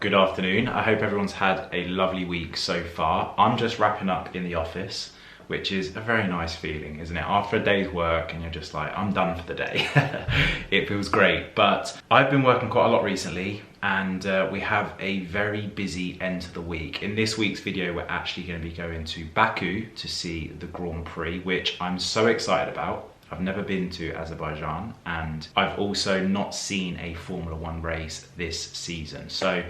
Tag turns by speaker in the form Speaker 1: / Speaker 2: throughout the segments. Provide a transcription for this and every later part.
Speaker 1: Good afternoon. I hope everyone's had a lovely week so far. I'm just wrapping up in the office, which is a very nice feeling, isn't it? After a day's work and you're just like, I'm done for the day. It feels great. But I've been working quite a lot recently and we have a very busy end to the week. In this week's video, we're actually going to be going to Baku to see the Grand Prix, which I'm so excited about. I've never been to Azerbaijan and I've also not seen a Formula One race this season. So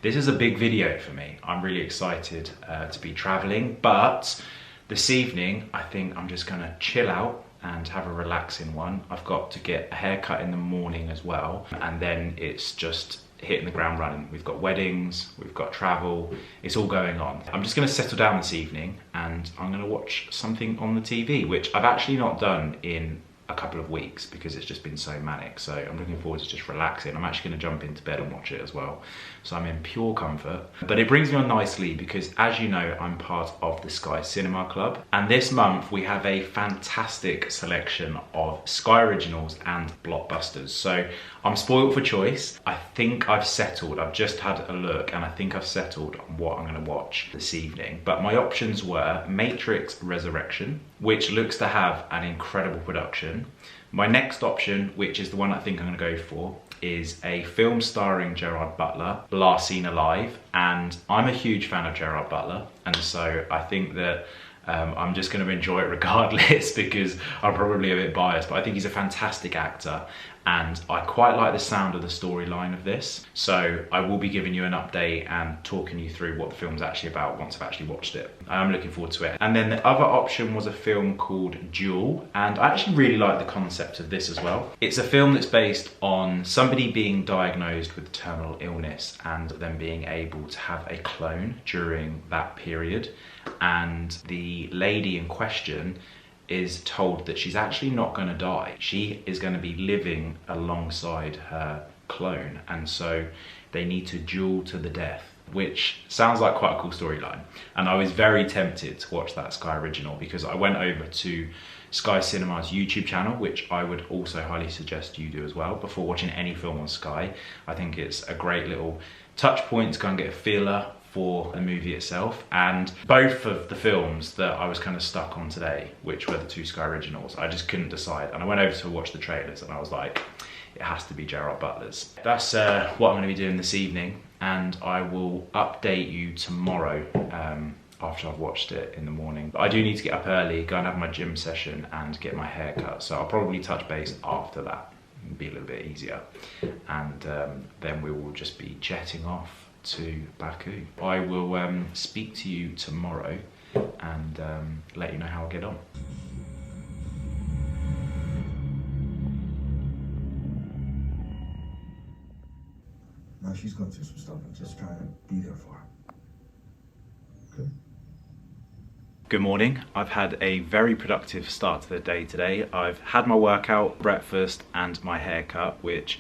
Speaker 1: this is a big video for me. I'm really excited to be traveling, but this evening I think I'm just gonna chill out and have a relaxing one. I've got to get a haircut in the morning as well, and then it's just hitting the ground running. We've got weddings, we've got travel, it's all going on. I'm just gonna settle down this evening and I'm gonna watch something on the TV, which I've actually not done in a couple of weeks because it's just been so manic. So I'm looking forward to just relaxing. I'm actually gonna jump into bed and watch it as well. So I'm in pure comfort. But it brings me on nicely because, as you know, I'm part of the Sky Cinema Club. And this month we have a fantastic selection of Sky Originals and blockbusters. So I'm spoiled for choice. I think I've settled. I've just had a look and I think I've settled on what I'm gonna watch this evening. But my options were Matrix Resurrection, which looks to have an incredible production. My next option, which is the one I think I'm gonna go for, is a film starring Gerard Butler, Last Seen Alive. And I'm a huge fan of Gerard Butler. And so I think that I'm just gonna enjoy it regardless because I'm probably a bit biased, but I think he's a fantastic actor. And I quite like the sound of the storyline of this. So I will be giving you an update and talking you through what the film's actually about once I've actually watched it. I'm looking forward to it. And then the other option was a film called Duel. And I actually really like the concept of this as well. It's a film that's based on somebody being diagnosed with terminal illness and then being able to have a clone during that period. And the lady in question is told that she's actually not going to die. She is going to be living alongside her clone, and so they need to duel to the death, which sounds like quite a cool storyline. And I was very tempted to watch that Sky Original because I went over to Sky Cinema's YouTube channel, which I would also highly suggest you do as well before watching any film on Sky. I think it's a great little touch point to go and get a feeler for the movie itself. And both of the films that I was kind of stuck on today, which were the two Sky Originals, I just couldn't decide. And I went over to watch the trailers and I was like, it has to be Gerard Butler's. That's what I'm gonna be doing this evening, and I will update you tomorrow after I've watched it in the morning. But I do need to get up early, go and have my gym session and get my hair cut. So I'll probably touch base after that. It'll be a little bit easier. And then we will just be jetting off to Baku. I will speak to you tomorrow and let you know how I get on.
Speaker 2: Now she's going through some stuff and just trying to be there for her. Okay?
Speaker 1: Good morning. I've had a very productive start to the day today. I've had my workout, breakfast and my haircut, which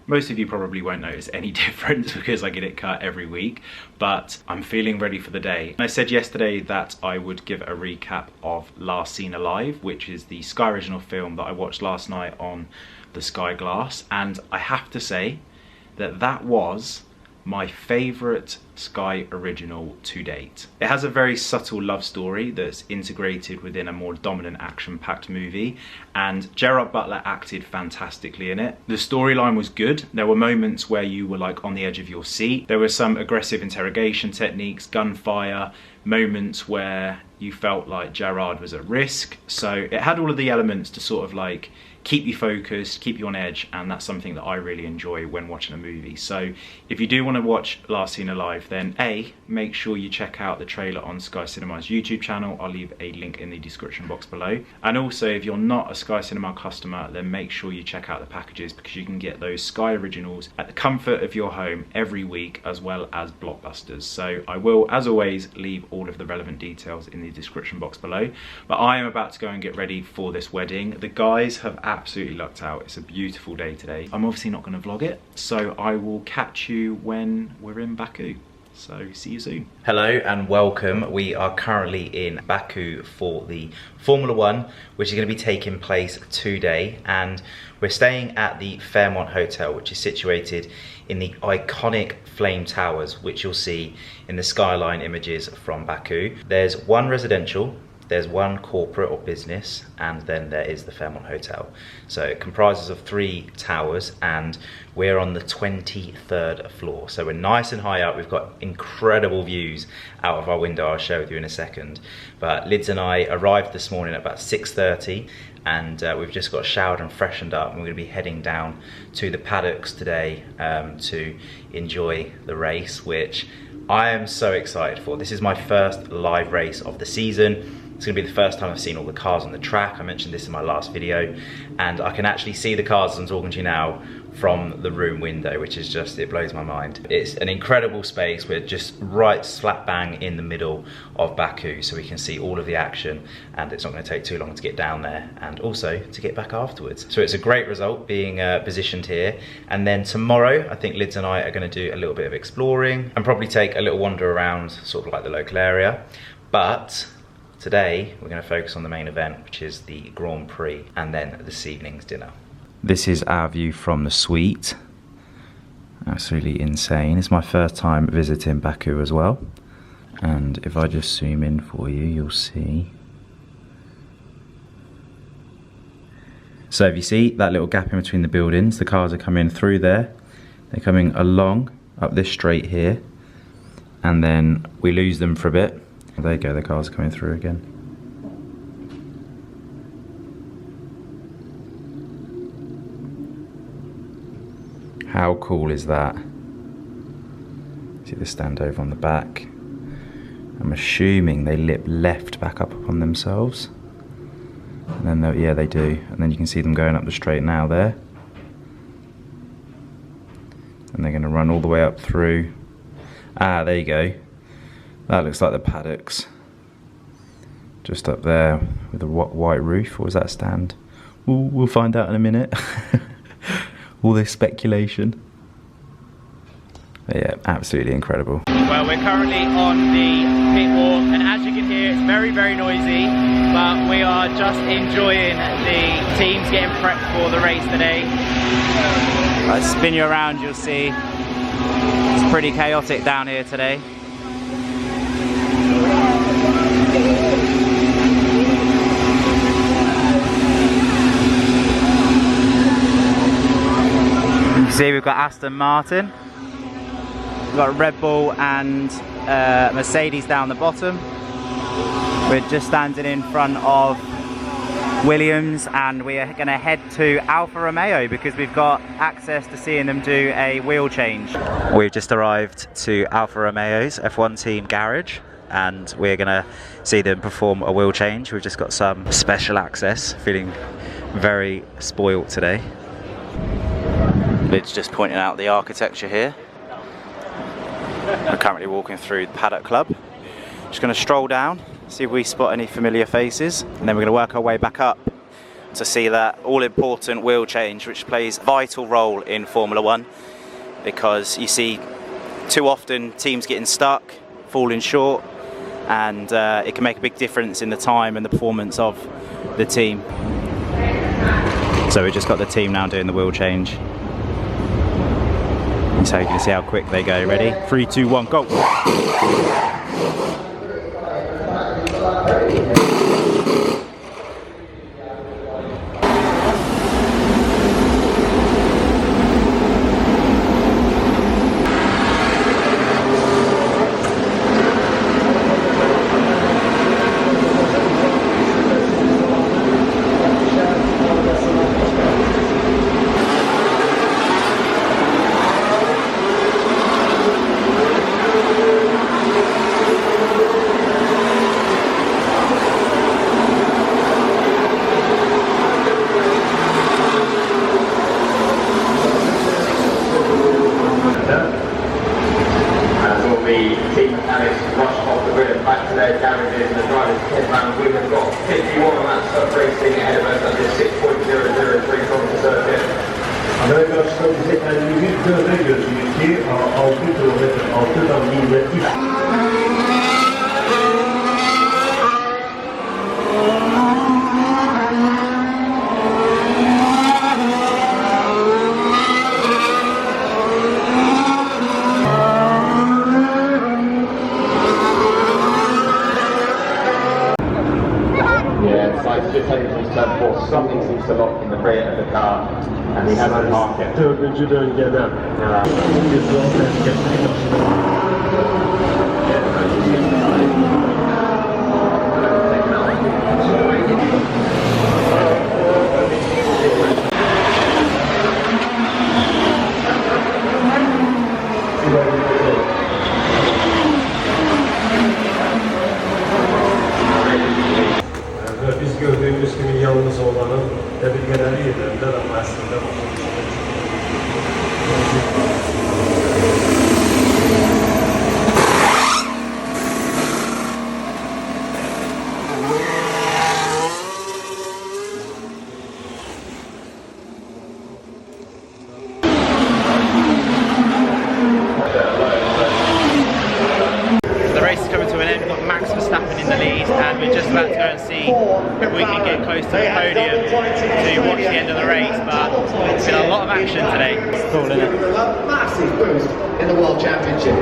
Speaker 1: most of you probably won't notice any difference because I get it cut every week, but I'm feeling ready for the day. I said yesterday that I would give a recap of Last Seen Alive, which is the Sky Original film that I watched last night on the Sky Glass, and I have to say that that was my favourite Sky Original to date. It has a very subtle love story that's integrated within a more dominant action-packed movie, and Gerard Butler acted fantastically in it. The storyline was good. There were moments where you were like on the edge of your seat. There were some aggressive interrogation techniques, gunfire, moments where you felt like Gerard was at risk. So it had all of the elements to sort of like keep you focused, keep you on edge, and that's something that I really enjoy when watching a movie. So if you do want to watch Last Seen Alive, then A, make sure you check out the trailer on Sky Cinema's YouTube channel. I'll leave a link in the description box below. And also, if you're not a Sky Cinema customer, then make sure you check out the packages because you can get those Sky Originals at the comfort of your home every week, as well as blockbusters. So I will, as always, leave all of the relevant details in the description box below. But I am about to go and get ready for this wedding. The guys have absolutely lucked out. It's a beautiful day today. I'm obviously not going to vlog it, so I will catch you when we're in Baku. So see you soon. Hello and welcome. We are currently in Baku for the Formula One, which is going to be taking place today, and we're staying at the Fairmont Hotel, which is situated in the iconic flame towers, which you'll see in the skyline images from Baku. There's one residential, there's one corporate or business, and then there is the Fairmont Hotel. So it comprises of 3 towers, and we're on the 23rd floor. So we're nice and high up. We've got incredible views out of our window. I'll share with you in a second. But Lids and I arrived this morning at about 6:30, and we've just got showered and freshened up, and we're gonna be heading down to the paddocks today to enjoy the race, which I am so excited for. This is my first live race of the season. It's gonna be the first time I've seen all the cars on the track. I mentioned this in my last video, and I can actually see the cars as I'm talking to you now from the room window, which is just, it blows my mind. It's an incredible space. We're just right slap bang in the middle of Baku, so we can see all of the action, and it's not gonna take too long to get down there and also to get back afterwards. So it's a great result being positioned here. And then tomorrow, I think Lids and I are gonna do a little bit of exploring and probably take a little wander around sort of like the local area. But today, we're going to focus on the main event, which is the Grand Prix, and then this evening's dinner. This is our view from the suite. Absolutely insane. It's my first time visiting Baku as well. And if I just zoom in for you, you'll see. So if you see that little gap in between the buildings, the cars are coming through there. They're coming along up this straight here. And then we lose them for a bit. There you go, the cars are coming through again. How cool is that? See the stand over on the back. I'm assuming they lip left back up upon themselves. And then, yeah, they do. And then you can see them going up the straight now there. And they're gonna run all the way up through. Ah, there you go. That looks like the paddocks. Just up there with a white roof. Or was that stand? We'll find out in a minute. All this speculation. But yeah, absolutely incredible. Well, we're currently on the pit walk, and as you can hear, it's very, very noisy, but we are just enjoying the teams getting prepped for the race today. I'll spin you around, you'll see. It's pretty chaotic down here today. You can see we've got Aston Martin, we've got Red Bull and Mercedes down the bottom. We're just standing in front of Williams, and we are going to head to Alfa Romeo because we've got access to seeing them do a wheel change. We've just arrived to Alfa Romeo's F1 team garage, and we're gonna see them perform a wheel change. We've just got some special access, feeling very spoilt today. Lid's just pointing out the architecture here. We're currently walking through the Paddock Club. Just gonna stroll down, see if we spot any familiar faces, and then we're gonna work our way back up to see that all-important wheel change, which plays a vital role in Formula One, because you see too often teams getting stuck, falling short, and it can make a big difference in the time and the performance of the team. So we've just got the team now doing the wheel change. And so you can see how quick they go. Ready? 3, 2, 1, go!
Speaker 2: America
Speaker 1: Just heading towards turn 4, something seems to lock in the rear of the car and we have to park it.
Speaker 3: Dördüncü döngeden. Biz gördüğümüz gibi yalnız olanın tebilgeleri yerlerinde ama aslında
Speaker 1: The race is coming to an end. We've got Max Verstappen in the lead and we're just about to go and see if we can get close to the podium to watch the end of the race, but it's been a lot of action today. It's cool, isn't it?
Speaker 4: A massive boost in the World Championship.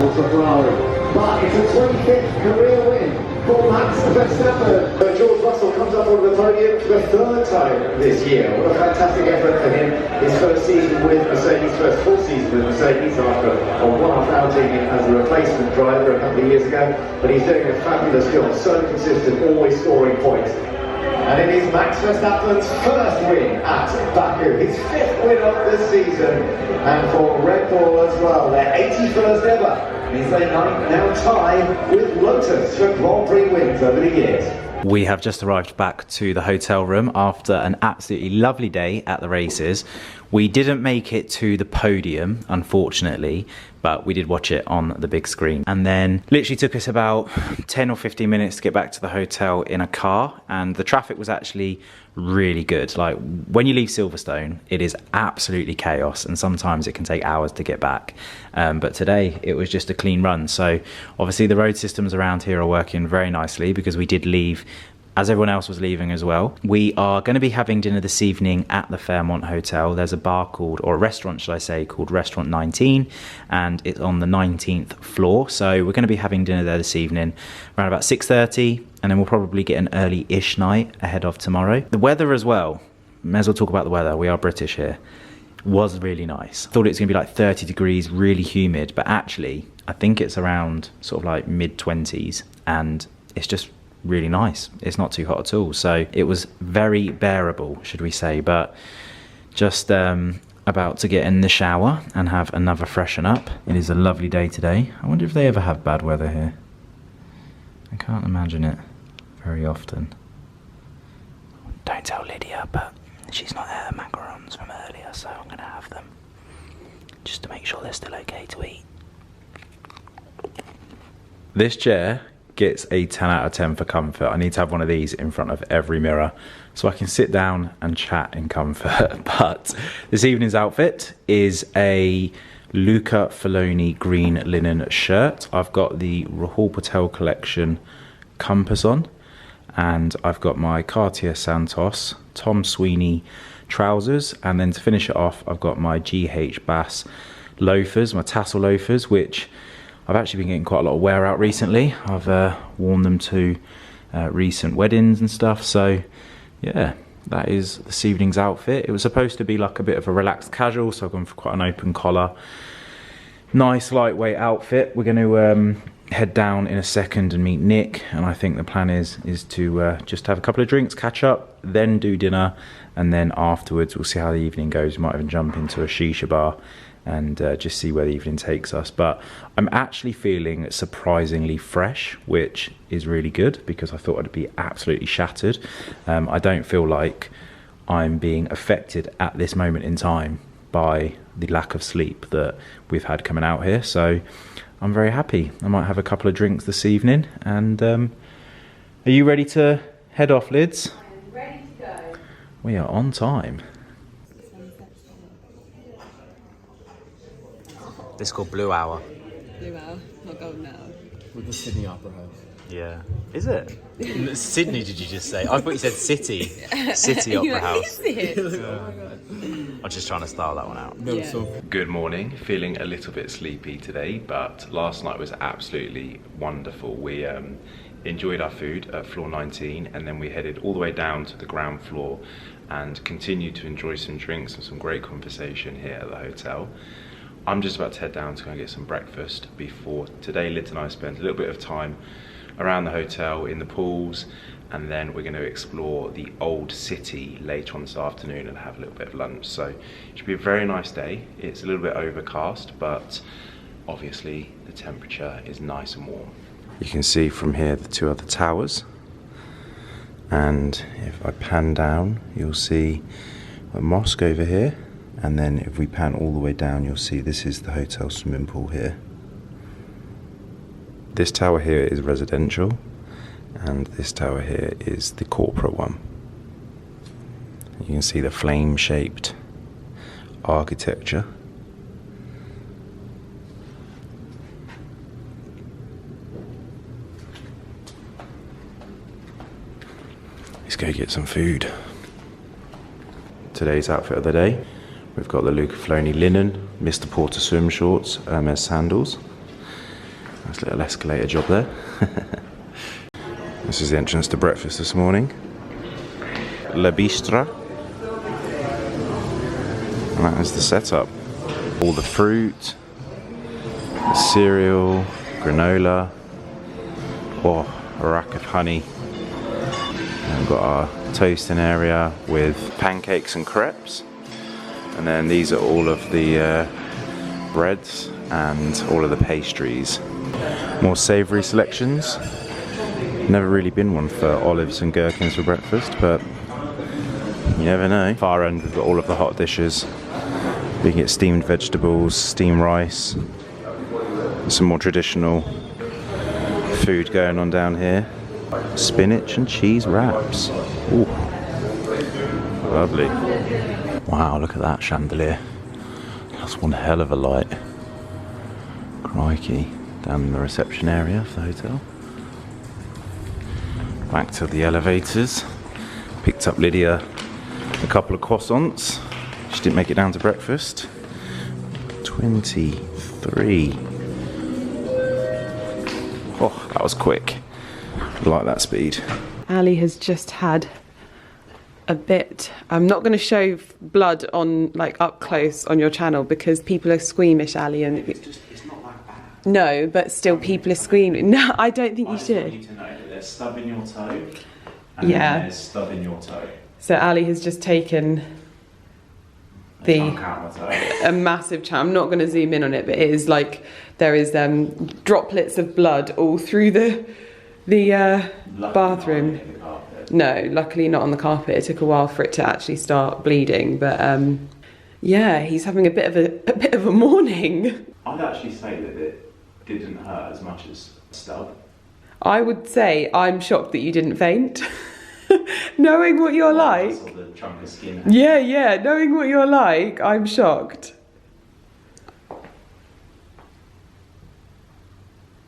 Speaker 4: But it's a 25th career win for Max Verstappen. George Russell comes up on the podium for the 3rd time this year. What a fantastic effort for him. His first season with Mercedes, first full season with Mercedes after a one-off outing as a replacement driver a couple of years ago. But he's doing a fabulous job, so consistent, always scoring points. And it is Max Verstappen's first win at Baku, his 5th win of the season, and for Red Bull as well, their 81st ever. Means they now tie with Lotus for Grand Prix wins over the years.
Speaker 1: We have just arrived back to the hotel room after an absolutely lovely day at the races. We didn't make it to the podium, unfortunately, but we did watch it on the big screen. And then literally took us about 10 or 15 minutes to get back to the hotel in a car, and the traffic was actually really good. Like, when you leave Silverstone, it is absolutely chaos, and sometimes it can take hours to get back. But today it was just a clean run. So obviously the road systems around here are working very nicely because we did leave as everyone else was leaving as well. We are going to be having dinner this evening at the Fairmont Hotel. There's a bar called, or a restaurant should I say, called Restaurant 19, and it's on the 19th floor. So we're going to be having dinner there this evening around about 6:30, and then we'll probably get an early-ish night ahead of tomorrow. The weather as well, may as well talk about the weather, we are British here, was really nice. I thought it was going to be like 30 degrees, really humid, but actually I think it's around sort of like mid-20s, and it's just really nice. It's not too hot at all, so it was very bearable, should we say. But just about to get in the shower and have another freshen up. It is a lovely day today. I wonder if they ever have bad weather here. I can't imagine it very often. Don't tell Lydia, but she's not had macarons from earlier, so I'm gonna have them just to make sure they're still okay to eat. This chair gets a 10 out of 10 for comfort. I need to have one of these in front of every mirror so I can sit down and chat in comfort. But this evening's outfit is a Luca Filoni green linen shirt. I've got the Rahul Patel collection compass on, and I've got my Cartier Santos Tom Sweeney trousers, and then to finish it off I've got my GH Bass loafers, my tassel loafers, which I've actually been getting quite a lot of wear out recently. I've worn them to recent weddings and stuff. So yeah, that is this evening's outfit. It was supposed to be like a bit of a relaxed casual, so I've gone for quite an open collar, nice lightweight outfit. We're going to head down in a second and meet Nick, and I think the plan is to just have a couple of drinks, catch up, then do dinner, and then afterwards we'll see how the evening goes. We might even jump into a shisha bar and just see where the evening takes us. But I'm actually feeling surprisingly fresh, which is really good because I thought I'd be absolutely shattered. I don't feel like I'm being affected at this moment in time by the lack of sleep that we've had coming out here, so I'm very happy. I might have a couple of drinks this evening. And are you ready to head off, Lids?
Speaker 5: I'm ready to go.
Speaker 1: We are on time. This is called Blue Hour.
Speaker 5: Blue Hour, not Golden Hour.
Speaker 6: With the Sydney Opera House.
Speaker 1: Yeah. Is it? Sydney, did you just say? I thought you said City. City Opera House.
Speaker 5: Is it?
Speaker 6: Oh my god.
Speaker 1: I'm just trying to style that one out.
Speaker 6: No,
Speaker 5: Yeah.
Speaker 6: so
Speaker 1: Good morning. Feeling a little bit sleepy today, but last night was absolutely wonderful. We enjoyed our food at floor 19, and then we headed all the way down to the ground floor and continued to enjoy some drinks and some great conversation here at the hotel. I'm just about to head down to go and get some breakfast before today. Lyd and I spent a little bit of time around the hotel in the pools, and then we're going to explore the old city later on this afternoon and have a little bit of lunch. So it should be a very nice day. It's a little bit overcast, but obviously the temperature is nice and warm. You can see from here the two other towers, and if I pan down you'll see a mosque over here, and then if we pan all the way down you'll see this is the hotel swimming pool here. This tower here is residential, and this tower here is the corporate one. You can see the flame-shaped architecture. Let's go get some food. Today's outfit of the day. We've got the Luca Floni linen, Mr. Porter swim shorts, Hermes sandals. Nice little escalator job there. This is the entrance to breakfast this morning. La Bistra. And that is the setup. All the fruit, the cereal, granola, a rack of honey. And we've got our toasting area with pancakes and crepes. And then these are all of the breads and all of the pastries. More savoury selections. Never really been one for olives and gherkins for breakfast, but you never know. Far end we've got all of the hot dishes. We can get steamed vegetables, steamed rice, some more traditional food going on down here. Spinach and cheese wraps. Ooh, lovely. Wow, look at that chandelier. That's one hell of a light. Crikey. Down in the reception area of the hotel. Back to the elevators. Picked up Lydia a couple of croissants. She didn't make it down to breakfast. 23. Oh, that was quick. I like that speed.
Speaker 5: Ali has just had a bit. I'm not going to show blood on like up close on your channel because people are squeamish, Ali, and
Speaker 1: It's not that bad.
Speaker 5: no, but still people are screaming. No, I don't think you
Speaker 1: I just want
Speaker 5: should.
Speaker 1: you to know that there's stub in your toe, and
Speaker 5: Yeah.
Speaker 1: then there's stub in your toe.
Speaker 5: So Ali has just taken
Speaker 1: I can't count my toe.
Speaker 5: a massive chunk. I'm not going to zoom in on it, but it is like there is droplets of blood all through the
Speaker 1: Luckily
Speaker 5: bathroom.
Speaker 1: not in the carpet.
Speaker 5: No, luckily not on the carpet. It took a while for it to actually start bleeding, but yeah, he's having a bit of a morning.
Speaker 1: I'd actually say that it didn't hurt as much as stub.
Speaker 5: I would say I'm shocked that you didn't faint. Knowing what you're
Speaker 1: I
Speaker 5: like.
Speaker 1: saw the chunk of skin.
Speaker 5: Yeah, knowing what you're like, I'm shocked.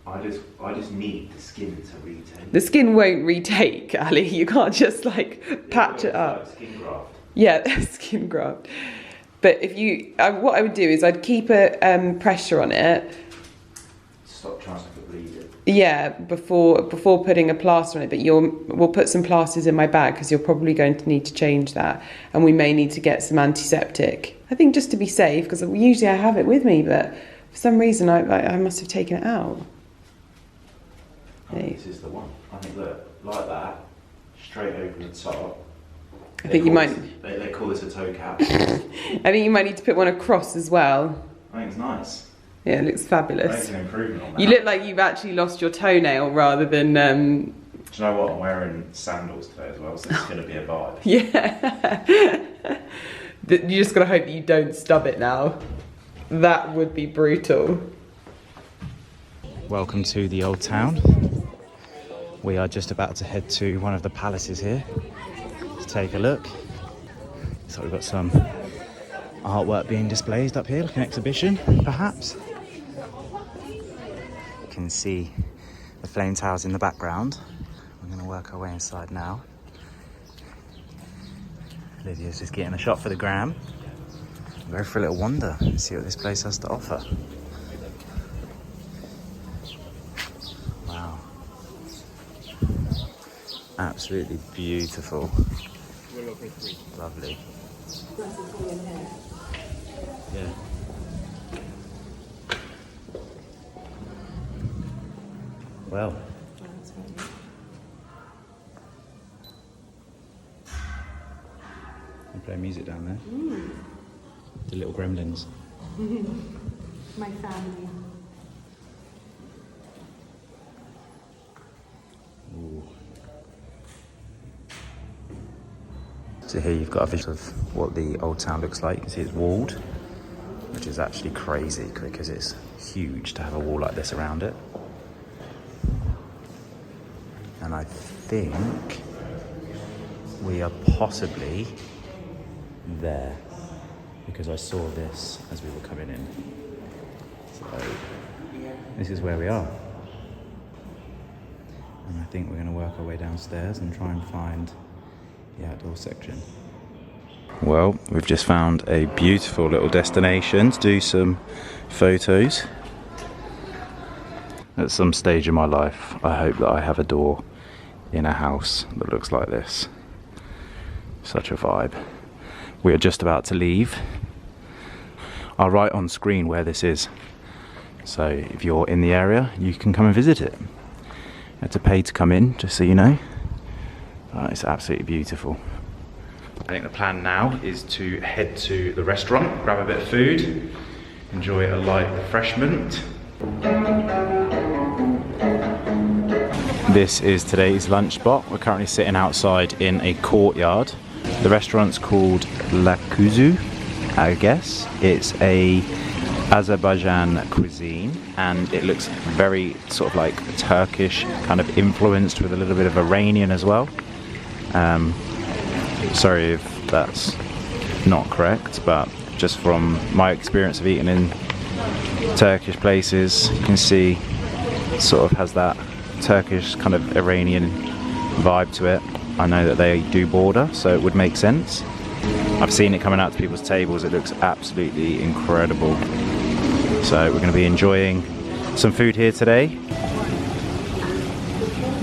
Speaker 1: I just need the skin to retake.
Speaker 5: The skin won't retake, Ali. You can't just like patch it up.
Speaker 1: Like skin graft.
Speaker 5: Yeah, skin graft. But if you, what I would do is I'd keep a pressure on it.
Speaker 1: Stop trying to bleed it.
Speaker 5: Yeah, before putting a plaster on it. But we'll put some plasters in my bag because you're probably going to need to change that, and we may need to get some antiseptic. I think just to be safe, because usually I have it with me, but for some reason I must have taken it out.
Speaker 1: I think this is the one. I think look, like that, straight over the top.
Speaker 5: I think you might.
Speaker 1: They call this a toe cap.
Speaker 5: I think you might need to put one across as well.
Speaker 1: I think it's nice.
Speaker 5: Yeah, it looks fabulous.
Speaker 1: Make an improvement on that.
Speaker 5: You look like you've actually lost your toenail rather than.
Speaker 1: Do you know what? I'm wearing sandals today as well, so it's going to be a vibe.
Speaker 5: Yeah. You just got to hope that you don't stub it now. That would be brutal.
Speaker 1: Welcome to the old town. We are just about to head to one of the palaces here to take a look. So we've got some artwork being displayed up here, like an exhibition, perhaps. can see the flame towers in the background. We're going to work our way inside now. Lydia's just getting a shot for the gram. We'll go for a little wander and see what this place has to offer. Wow. Absolutely beautiful. Lovely. Yeah. Well. They play music down there. The little gremlins.
Speaker 7: My family.
Speaker 1: Ooh. So here you've got a visual of what the old town looks like. You can see it's walled, which is actually crazy because it's huge to have a wall like this around it. And I think we are possibly there because I saw this as we were coming in. So this is where we are. And I think we're going to work our way downstairs and try and find the outdoor section. Well, we've just found a beautiful little destination to do some photos. At some stage in my life, I hope that I have a door in a house that looks like this. Such a vibe. We are just about to leave. I'll write on screen where this is. So if you're in the area, you can come and visit it. You have to pay to come in, just so you know. It's absolutely beautiful. I think the plan now is to head to the restaurant, grab a bit of food, enjoy a light refreshment. This is today's lunch spot. We're currently sitting outside in a courtyard. The restaurant's called La Kuzu, I guess. It's a Azerbaijan cuisine, and it looks very sort of like Turkish, kind of influenced with a little bit of Iranian as well. Sorry if that's not correct, but just from my experience of eating in Turkish places, you can see it sort of has that Turkish kind of Iranian vibe to it. I know that they do border, so it would make sense. I've seen it coming out to people's tables. It looks absolutely incredible. So we're going to be enjoying some food here today.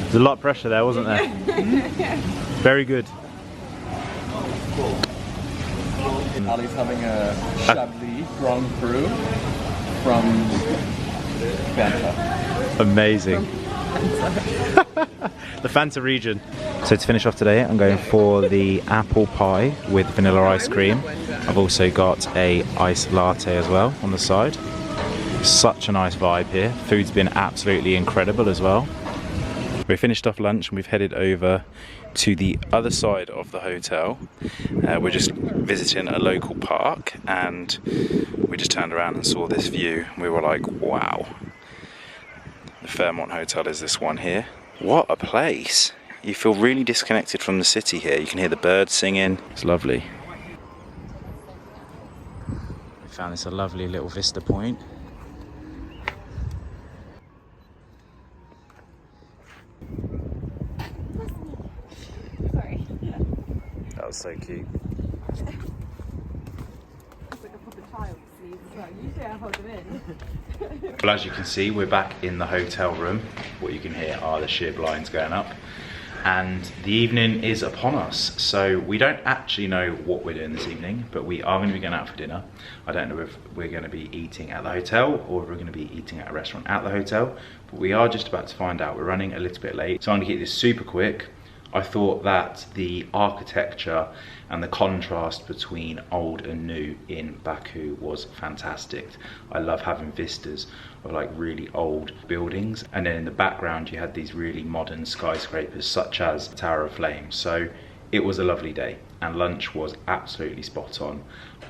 Speaker 1: There's a lot of pressure there, wasn't there? Very good.
Speaker 6: Ali's having a Chablis Grand Cru from Fanta.
Speaker 1: Amazing. The Fanta region. So to finish off today, I'm going for the apple pie with vanilla ice cream. I've also got a iced latte as well on the side. Such a nice vibe here. Food's been absolutely incredible as well. We finished off lunch and we've headed over to the other side of the hotel. We're just visiting a local park and we just turned around and saw this view. We were like, wow. The Fairmont Hotel is this one here. What a place. You feel really disconnected from the city here. You can hear the birds singing. It's lovely. We found this a lovely little vista point.
Speaker 7: Sorry.
Speaker 1: That was so cute.
Speaker 7: It's like a proper child sleeve as well. Usually I hold them in.
Speaker 1: Well, as you can see, we're back in the hotel room. What you can hear are the sheer blinds going up. And the evening is upon us. So we don't actually know what we're doing this evening, but we are going to be going out for dinner. I don't know if we're going to be eating at the hotel or if we're going to be eating at a restaurant at the hotel, but we are just about to find out. We're running a little bit late, so I'm going to keep this super quick. I thought that the architecture and the contrast between old and new in Baku was fantastic. I love having vistas of like really old buildings, and then in the background you had these really modern skyscrapers such as Tower of Flame. So it was a lovely day and lunch was absolutely spot on.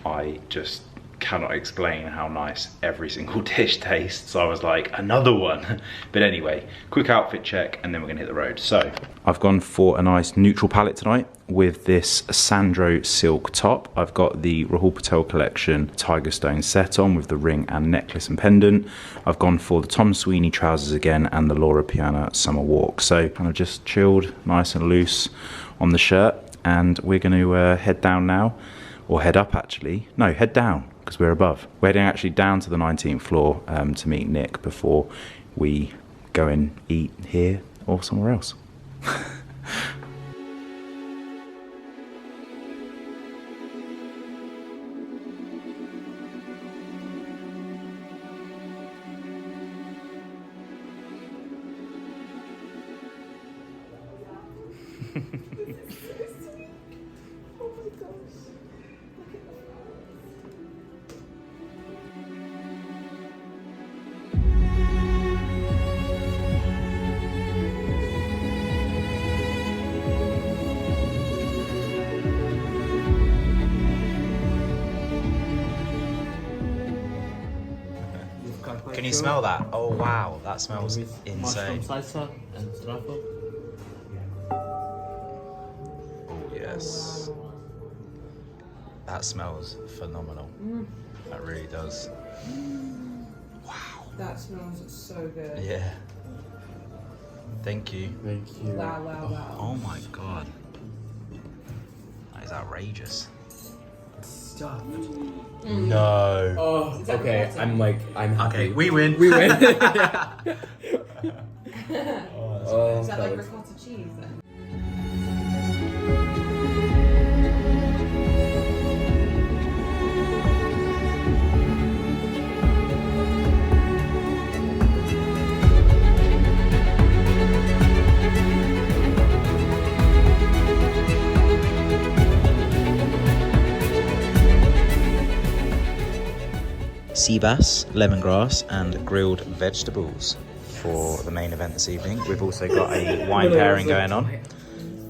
Speaker 1: I just cannot explain how nice every single dish tastes. I was like, another one. But anyway, quick outfit check and then we're gonna hit the road. So I've gone for a nice neutral palette tonight with this Sandro silk top. I've got the Rahul Patel collection Tiger Stone set on with the ring and necklace and pendant. I've gone for the Tom Sweeney trousers again and the Laura Piana summer walk. So kind of just chilled, nice and loose on the shirt. And we're gonna head down now, or head up actually. No, head down, because we're above. We're heading actually down to the 19th floor to meet Nick before we go and eat here or somewhere else.
Speaker 8: Can you smell that? Oh wow, that smells insane.
Speaker 6: Mushroom salsa and truffle.
Speaker 8: Oh yes. That smells phenomenal. That really does. Wow.
Speaker 5: That smells so good.
Speaker 8: Yeah. Thank you.
Speaker 6: Thank you.
Speaker 5: Wow, wow, wow.
Speaker 8: Oh my god. That is outrageous.
Speaker 6: Stuffed.
Speaker 8: No.
Speaker 6: Oh, okay. I'm happy.
Speaker 8: Okay, we win.
Speaker 6: We win.
Speaker 5: Is that like ricotta cheese then?
Speaker 8: Sea bass, lemongrass and grilled vegetables for the main event this evening. We've also got a wine pairing going on.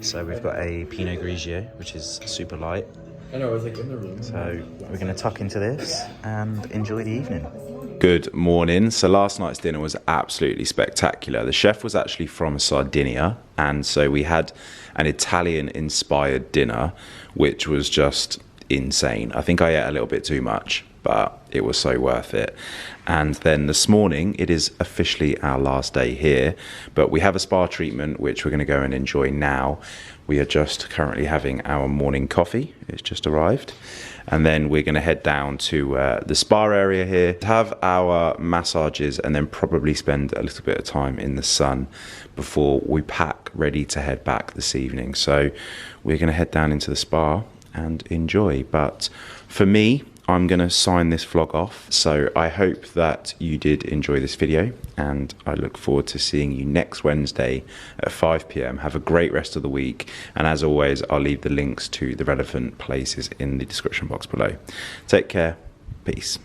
Speaker 8: So we've got a Pinot Grigio, which is super light.
Speaker 6: I know, I was like in the room.
Speaker 8: So we're going to tuck into this and enjoy the evening.
Speaker 1: Good morning. So last night's dinner was absolutely spectacular. The chef was actually from Sardinia, and so we had an Italian-inspired dinner, which was just insane. I think I ate a little bit too much, but it was so worth it. And then this morning, it is officially our last day here, but we have a spa treatment, which we're going to go and enjoy now. We are just currently having our morning coffee. It's just arrived. And then we're going to head down to the spa area here, have our massages, and then probably spend a little bit of time in the sun before we pack ready to head back this evening. So we're going to head down into the spa and enjoy. But for me, I'm going to sign this vlog off. So I hope that you did enjoy this video, and I look forward to seeing you next Wednesday at 5 p.m. Have a great rest of the week. And as always, I'll leave the links to the relevant places in the description box below. Take care. Peace.